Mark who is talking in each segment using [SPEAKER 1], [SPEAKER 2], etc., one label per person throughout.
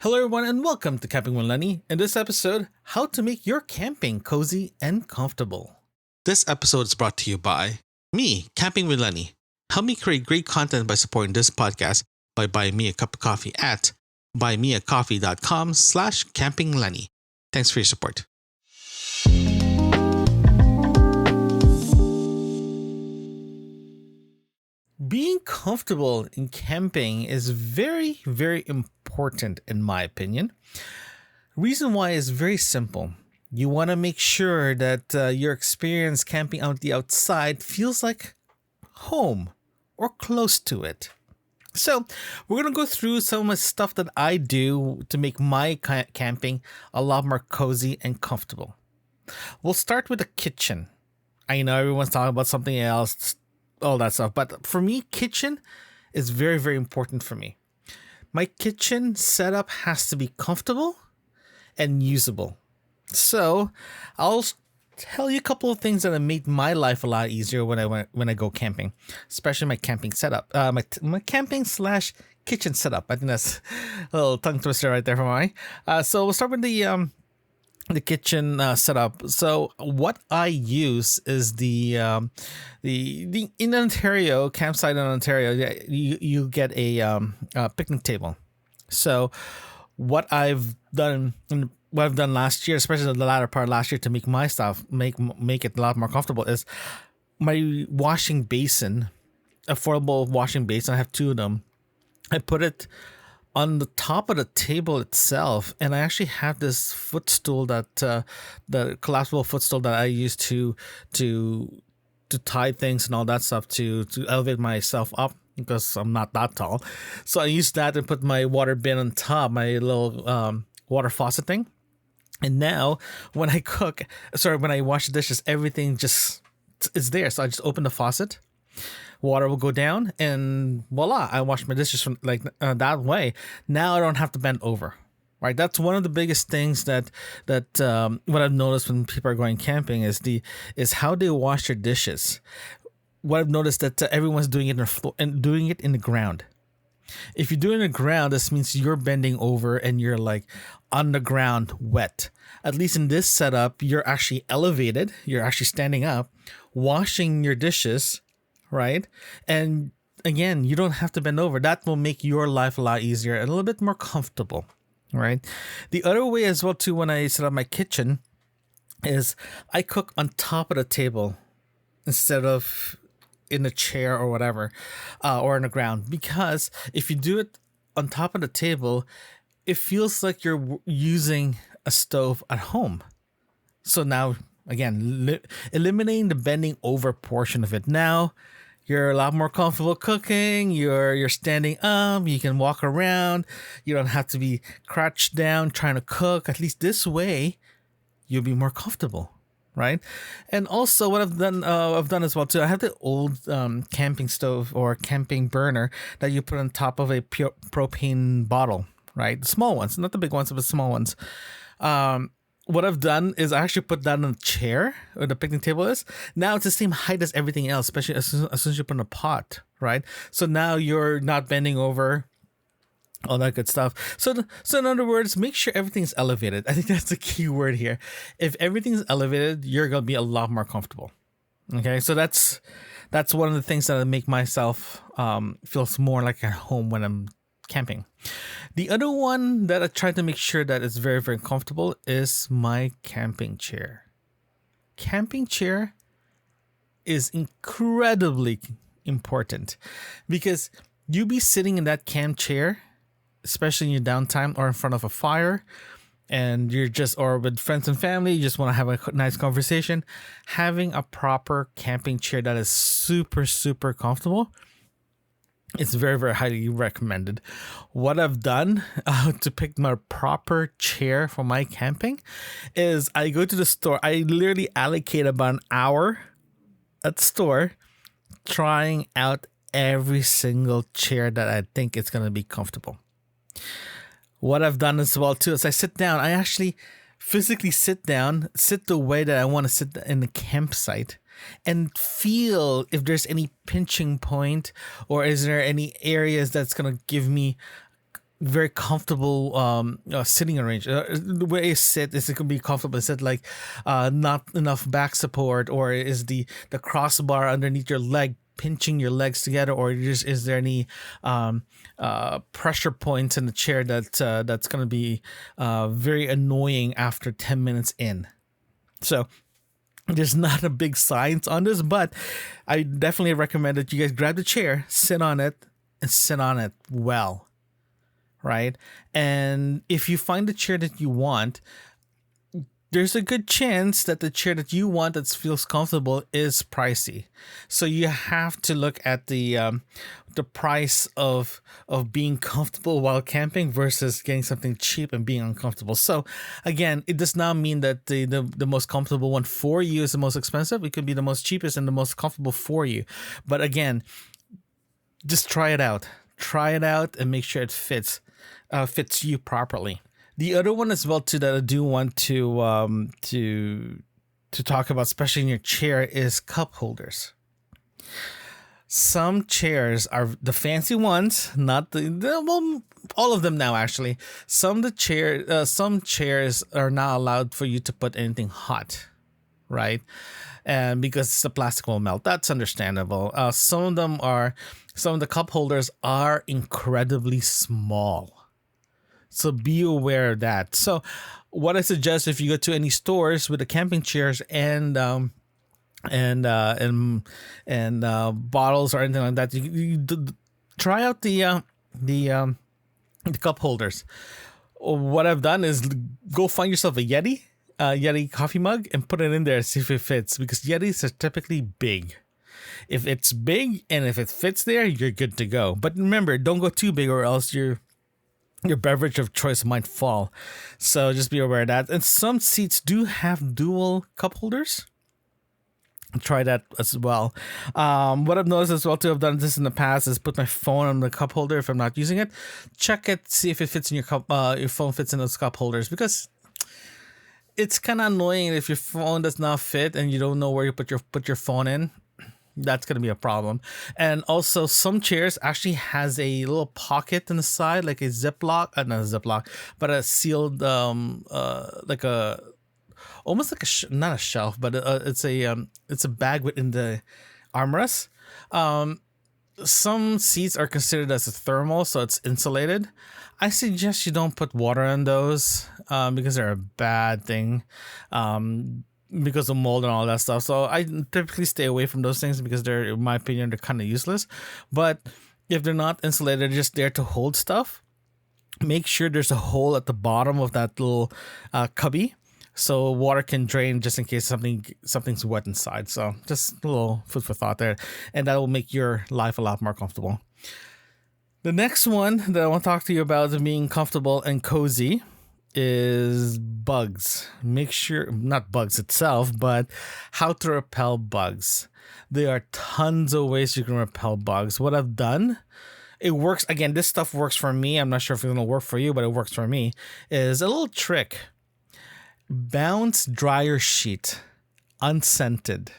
[SPEAKER 1] Hello, everyone, and welcome to Camping with Lenny. In this episode, how to make your camping cozy and comfortable.
[SPEAKER 2] This episode is brought to you by me, Camping with Lenny. Help me create great content by supporting this podcast by buying me a cup of coffee at buymeacoffee.com/campinglenny. Thanks for your support.
[SPEAKER 1] Being comfortable in camping is very, very important in my opinion. Reason why is very simple. You want to make sure that your experience camping out the outside feels like home or close to it. So, we're going to go through some of the stuff that I do to make my camping a lot more cozy and comfortable. We'll start with the kitchen. I know everyone's talking about something else, all that stuff, but for me, kitchen is very, very important for me. My kitchen setup has to be comfortable and usable. So, I'll tell you a couple of things that have made my life a lot easier when I go camping, especially my camping setup, my camping / kitchen setup. I think that's a little tongue twister right there for me. So we'll start with the kitchen setup. So what I use is the in Ontario campsite in Ontario. You get a picnic table. So what I've done last year, especially the latter part of last year, to make my stuff make it a lot more comfortable, is my washing basin, affordable washing basin. I have two of them. I put it on the top of the table itself, and I actually have this footstool that the collapsible footstool that I use to tie things and all that stuff to elevate myself up because I'm not that tall. So I use that and put my water bin on top, my little water faucet thing. And now when I wash the dishes, everything just is there. So I just open the faucet, water will go down, and voila, I wash my dishes from that way. Now I don't have to bend over. Right, that's one of the biggest things that what I've noticed when people are going camping is how they wash their dishes. What I've noticed that everyone's doing it in the floor and doing it in the ground. If you do it in the ground, this means you're bending over and you're like on the ground wet. At least in this setup, you're actually elevated. You're actually standing up, washing your dishes, right? And again, you don't have to bend over. That will make your life a lot easier and a little bit more comfortable, right? The other way as well too, when I set up my kitchen, is I cook on top of the table instead of in a chair or whatever, or on the ground. Because if you do it on top of the table, it feels like you're using a stove at home. So now, again, eliminating the bending over portion of it. Now, you're a lot more comfortable cooking. You're standing up. You can walk around. You don't have to be crouched down trying to cook. At least this way, you'll be more comfortable. Right. And also what I've done as well too, I have the old camping stove or camping burner that you put on top of a propane bottle, right? The small ones, not the big ones, but the small ones. What I've done is I actually put that on a chair where the picnic table is. Now it's the same height as everything else, especially as soon as you put in a pot, right? So now you're not bending over, all that good stuff. So in other words, make sure everything's elevated. I think that's the key word here. If everything's elevated, you're going to be a lot more comfortable. Okay, so that's one of the things that make myself feels more like at home when I'm camping. The other one that I try to make sure that is very, very comfortable is my camping chair. Camping chair is incredibly important because you be sitting in that camp chair, especially in your downtime or in front of a fire, and or with friends and family, you just want to have a nice conversation. Having a proper camping chair that is super, super comfortable, it's very, very highly recommended. What I've done to pick my proper chair for my camping is I go to the store. I literally allocate about an hour at the store trying out every single chair that I think is going to be comfortable. What I've done as well too is I sit down. I actually physically sit the way that I want to sit in the campsite, and feel if there's any pinching point or is there any areas that's going to give me very comfortable sitting arrangement. The way you sit is it can be comfortable. Is it like not enough back support, or is the crossbar underneath your leg pinching your legs together, or just is there any pressure points in the chair that's going to be very annoying after 10 minutes in? So there's not a big science on this, but I definitely recommend that you guys grab the chair, sit on it, and sit on it well, right? And if you find the chair that you want, there's a good chance that the chair that you want that feels comfortable is pricey. So you have to look at the price of being comfortable while camping versus getting something cheap and being uncomfortable. So again, it does not mean that the most comfortable one for you is the most expensive. It could be the most cheapest and the most comfortable for you. But again, just try it out. Try it out and make sure it fits you properly. The other one as well too that I do want to talk about, especially in your chair, is cup holders. Some chairs are the fancy ones, not well, all of them now actually. Some chairs are not allowed for you to put anything hot, right? And because the plastic will melt, that's understandable. Some of the cup holders are incredibly small. So be aware of that. So what I suggest, if you go to any stores with the camping chairs and bottles or anything like that, you try out the cup holders. What I've done is go find yourself a Yeti coffee mug and put it in there and see if it fits, because Yetis are typically big. If it's big and if it fits there, you're good to go. But remember, don't go too big or else your beverage of choice might fall. So just be aware of that. And some seats do have dual cup holders. Try that as well. What I've noticed as well too, I've done this in the past, is put my phone on the cup holder if I'm not using it. Check it, see if it fits in your cup. Your phone fits in those cup holders, because it's kind of annoying if your phone does not fit and you don't know where you put your phone in. That's going to be a problem. And also some chairs actually has a little pocket in the side, like a Ziploc, not a Ziploc, but a sealed, like a, almost like not a shelf, but it's a bag within the armrest. Some seats are considered as a thermal, so it's insulated. I suggest you don't put water in those, because they're a bad thing. Because of mold and all that stuff. So I typically stay away from those things because they're, in my opinion, they're kind of useless. But if they're not insulated, they're just there to hold stuff, make sure there's a hole at the bottom of that little cubby so water can drain just in case something's wet inside. So just a little food for thought there. And that will make your life a lot more comfortable. The next one that I want to talk to you about being comfortable and cozy is bugs. Make sure, not bugs itself, but how to repel bugs. There are tons of ways you can repel bugs. What I've done, it works. Again, this stuff works for me. I'm not sure if it's going to work for you, but it works for me. Is a little trick. Bounce dryer sheet, unscented.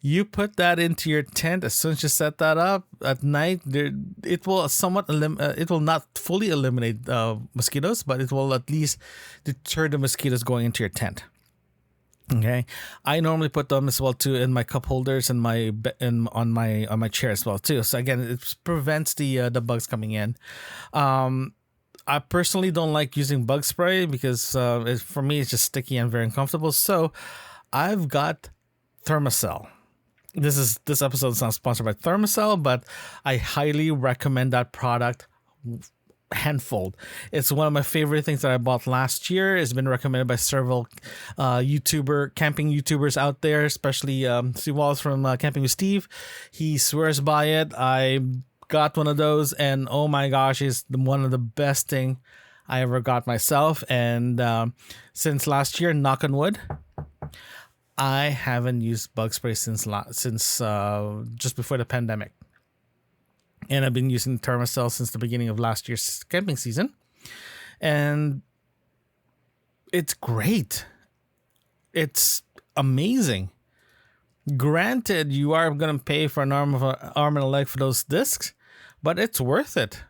[SPEAKER 1] You put that into your tent as soon as you set that up at night. It will it will not fully eliminate mosquitoes, but it will at least deter the mosquitoes going into your tent. Okay, I normally put them as well too in my cup holders and on my chair as well too. So again, it prevents the bugs coming in. I personally don't like using bug spray because for me it's just sticky and very uncomfortable. So I've got Thermacell. This episode is not sponsored by Thermacell, but I highly recommend that product handful. It's one of my favorite things that I bought last year. It's been recommended by several camping YouTubers out there, especially Steve Wallace from Camping with Steve. He swears by it. I got one of those, and oh my gosh, it's one of the best thing I ever got myself. And since last year, knock on wood, I haven't used bug spray since just before the pandemic. And I've been using Thermacell since the beginning of last year's camping season. And it's great. It's amazing. Granted, you are going to pay for an arm and a leg for those discs, but it's worth it.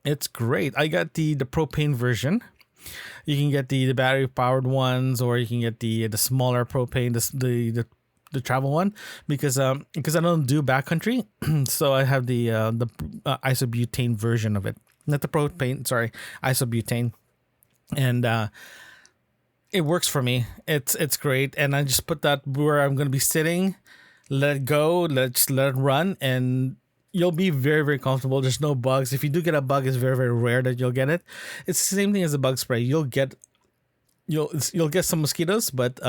[SPEAKER 1] It's great. I got the propane version. You can get the battery powered ones, or you can get the smaller propane, the travel one, because I don't do backcountry, so I have the isobutane version of it, not the propane. Sorry, isobutane, and it works for me. It's great, and I just put that where I'm gonna be sitting, let it go, just let it run, and you'll be very very comfortable. There's no bugs. If you do get a bug, it's very very rare that you'll get it. It's the same thing as a bug spray. You'll get some mosquitoes, but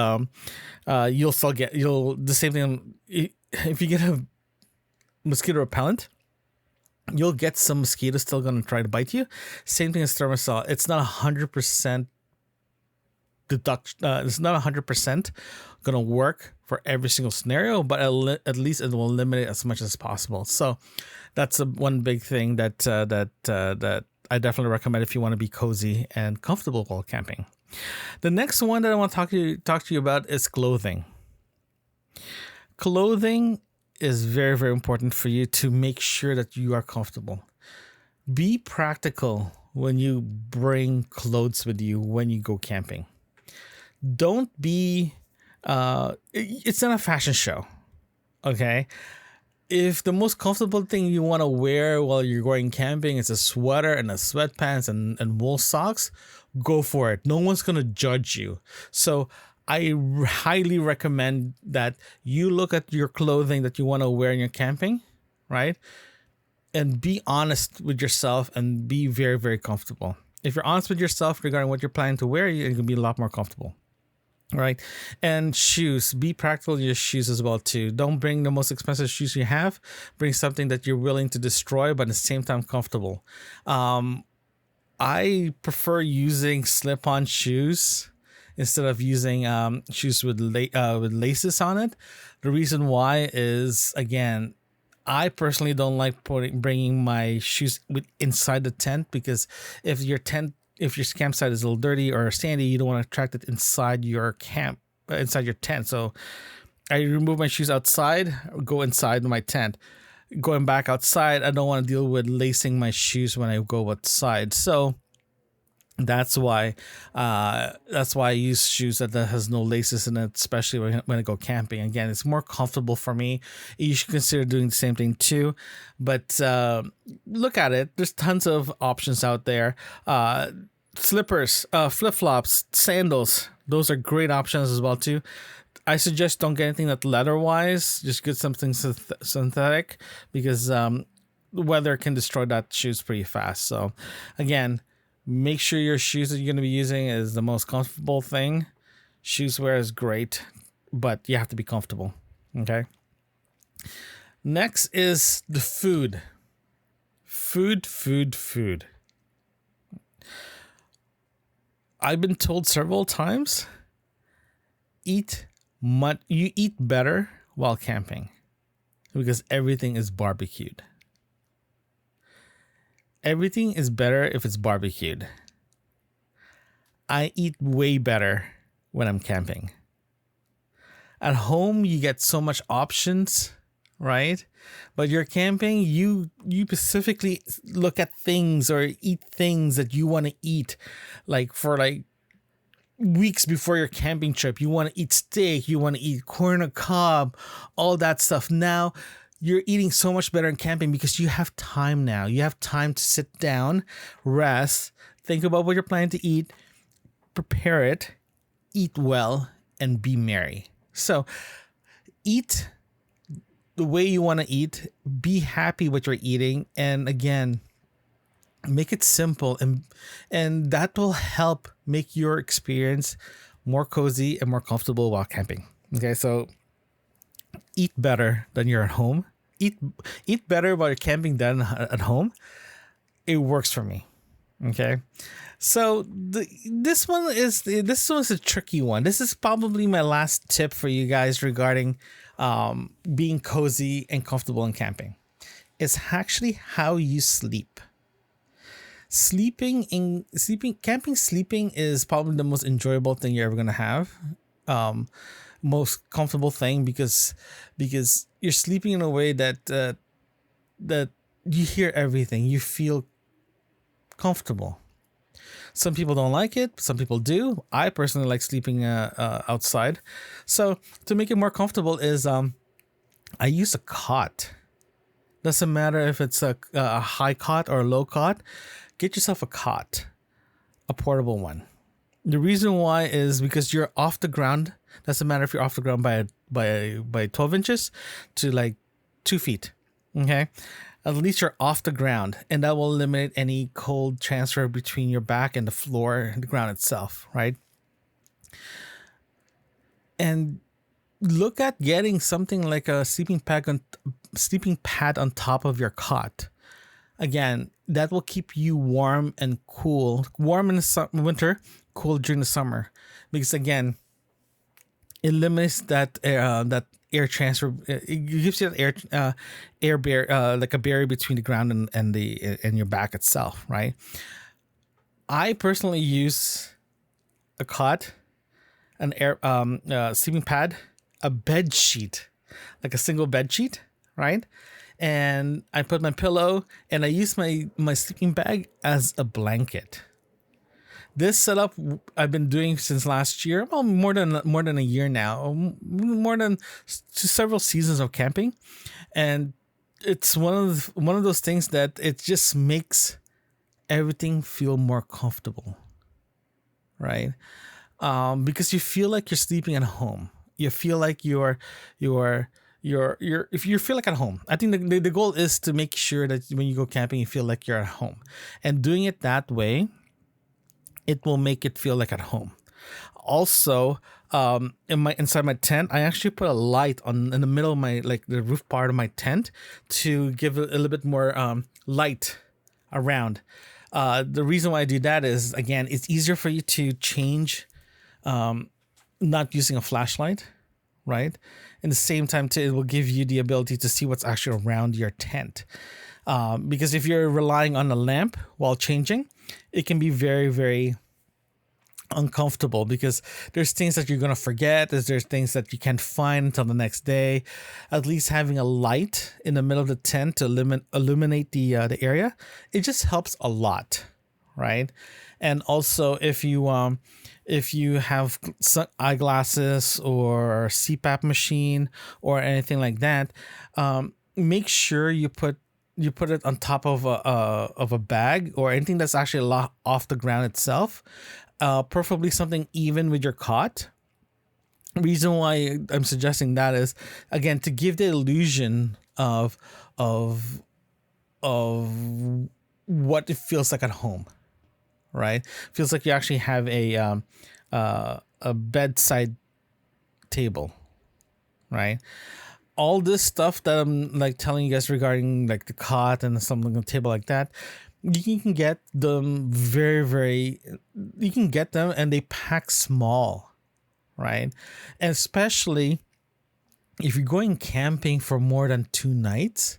[SPEAKER 1] you'll still get you'll the same thing. If you get a mosquito repellent, you'll get some mosquitoes still gonna try to bite you. Same thing as thermosol. It's not 100% deduct. It's not 100% gonna work for every single scenario, but at least it will eliminate as much as possible. So that's one big thing that I definitely recommend if you want to be cozy and comfortable while camping. The next one that I want to talk to you about is clothing. Clothing is very very important for you to make sure that you are comfortable. Be practical when you bring clothes with you when you go camping. Don't be it's not a fashion show, okay? If the most comfortable thing you want to wear while you're going camping is a sweater and a sweatpants and wool socks, go for it. No one's going to judge you. So I highly recommend that you look at your clothing that you want to wear in your camping, right? And be honest with yourself and be very, very comfortable. If you're honest with yourself regarding what you're planning to wear, you're going to be a lot more comfortable. Right. And shoes, be practical with your shoes as well too. Don't bring the most expensive shoes you have. Bring something that you're willing to destroy, but at the same time comfortable. I prefer using slip-on shoes instead of using shoes with laces on it. The reason why is, again, I personally don't like bringing my shoes inside the tent, because if your campsite is a little dirty or sandy, you don't want to attract it inside your tent. So I remove my shoes outside, go inside my tent. Going back outside, I don't want to deal with lacing my shoes when I go outside. So that's why I use shoes that has no laces in it, especially when I go camping. Again, it's more comfortable for me. You should consider doing the same thing too. But look at it. There's tons of options out there. Slippers, flip-flops, sandals. Those are great options as well too. I suggest don't get anything that's leather-wise. Just get something synthetic, because the weather can destroy that shoes pretty fast. So again, make sure your shoes that you're going to be using is the most comfortable thing. Shoes wear is great, but you have to be comfortable. Okay. Next is the food. Food. I've been told several times, you eat better while camping because everything is barbecued. Everything is better if it's barbecued. I eat way better when I'm camping. At home, you get so much options, right? But you're camping, you specifically look at things or eat things that you want to eat. Like for weeks before your camping trip, you want to eat steak, you want to eat corn on the cob, all that stuff. Now, you're eating so much better in camping because you have time now. You have time to sit down, rest, think about what you're planning to eat, prepare it, eat well, and be merry. So eat the way you want to eat, be happy what you're eating, and again, make it simple, and that will help make your experience more cozy and more comfortable while camping. Okay, so eat better than you're at home. Eat better while you're camping than at home. It works for me. Okay, so this one is a tricky one. This is probably my last tip for you guys regarding being cozy and comfortable in camping. It's actually how you sleep. Camping sleeping is probably the most enjoyable thing you're ever gonna have. Most comfortable thing because you're sleeping in a way that you hear everything. You feel comfortable. Some people don't like it. Some people do. I personally like sleeping outside. So to make it more comfortable is I use a cot. Doesn't matter if it's a high cot or a low cot. Get yourself a cot, a portable one. The reason why is because you're off the ground. Doesn't matter if you're off the ground by 12 inches to like 2 feet. Okay, at least you're off the ground, and that will eliminate any cold transfer between your back and the floor, the ground itself, right? And look at getting something like a sleeping pad on top of your cot. Again, that will keep you warm and cool. Warm in the winter, cool during the summer, because again, it limits that air transfer. It gives you that air barrier, like a barrier between the ground and your back itself, right? I personally use a cot, an sleeping pad, a bed sheet, like a single bed sheet, right? And I put my pillow and I use my sleeping bag as a blanket. This setup I've been doing since last year, well, more than a year now, more than several seasons of camping, and it's one of those things that it just makes everything feel more comfortable, right? Because you feel like you're sleeping at home. You feel like if you feel like at home. I think the goal is to make sure that when you go camping, you feel like you're at home, and doing it that way, it will make it feel like at home. Also, inside my tent, I actually put a light in the middle of the roof part of my tent to give it a little bit more light around. The reason why I do that is, again, it's easier for you to change, not using a flashlight, right? In the same time, too, it will give you the ability to see what's actually around your tent. Because if you're relying on a lamp while changing, it can be very, very uncomfortable, because there's things that you're going to forget. There's things that you can't find until the next day. At least having a light in the middle of the tent to illuminate the area, it just helps a lot, right? And also, if you have eyeglasses or CPAP machine or anything like that, make sure you put it on top of a bag or anything that's actually off the ground itself. Preferably something even with your cot. Reason why I'm suggesting that is, again, to give the illusion of what it feels like at home, right? Feels like you actually have a bedside table, right? All this stuff that I'm like telling you guys regarding like the cot and something on the table like that, you can get them you can get them and they pack small, right? And especially if you're going camping for more than 2 nights,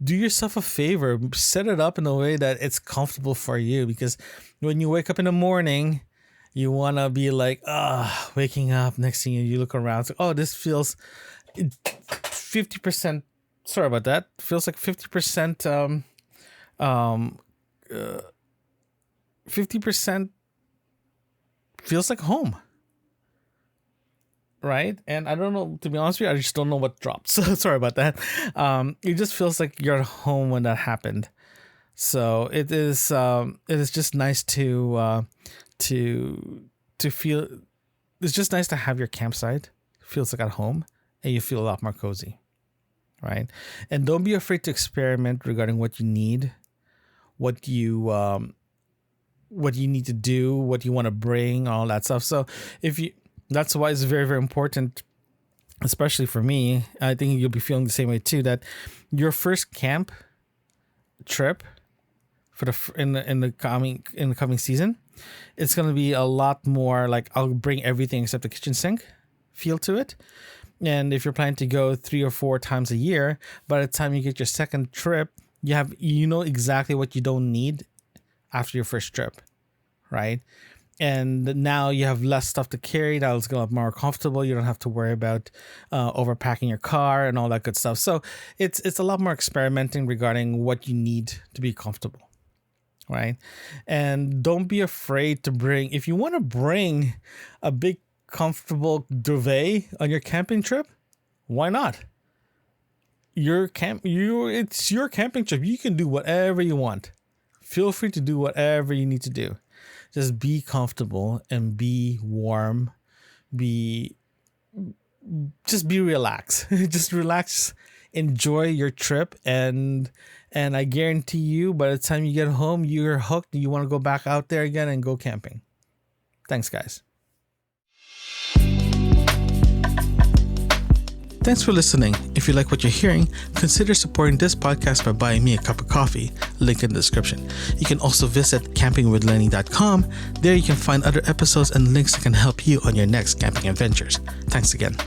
[SPEAKER 1] do yourself a favor, set it up in a way that it's comfortable for you, because when you wake up in the morning, you want to be like, waking up. Next thing you look around, it's like, oh, this feels 50%. Sorry about that. Feels like 50%. 50% feels like home, right? And I don't know, to be honest with you, I just don't know what dropped. So sorry about that. It just feels like you're at home when that happened. So it is just nice to feel. It's just nice to have your campsite feels like at home, and you feel a lot more cozy, right? And don't be afraid to experiment regarding what you need, what you need to do, what you want to bring, all that stuff. So that's why it's very, very important, especially for me. I think you'll be feeling the same way too, that your first camp trip in the coming season, it's going to be a lot more like, I'll bring everything except the kitchen sink feel to it. And if you're planning to go 3 or 4 times a year, by the time you get your second trip, you know exactly what you don't need after your first trip, right? And now you have less stuff to carry. That's going to be more comfortable. You don't have to worry about overpacking your car and all that good stuff. So it's a lot more experimenting regarding what you need to be comfortable. right? And don't be afraid to bring, if you want to bring a big comfortable duvet on your camping trip, why not? It's your camping trip. You can do whatever you want. Feel free to do whatever you need to do. Just be comfortable and be warm. Be just be relaxed. Just relax, enjoy your trip, and I guarantee you by the time you get home you're hooked. You want to go back out there again and go camping. Thanks, guys. Thanks for listening. If you like what you're hearing, consider supporting this podcast by buying me a cup of coffee, link in the description. You can also visit campingwithlenny.com. There you can find other episodes and links that can help you on your next camping adventures. Thanks again.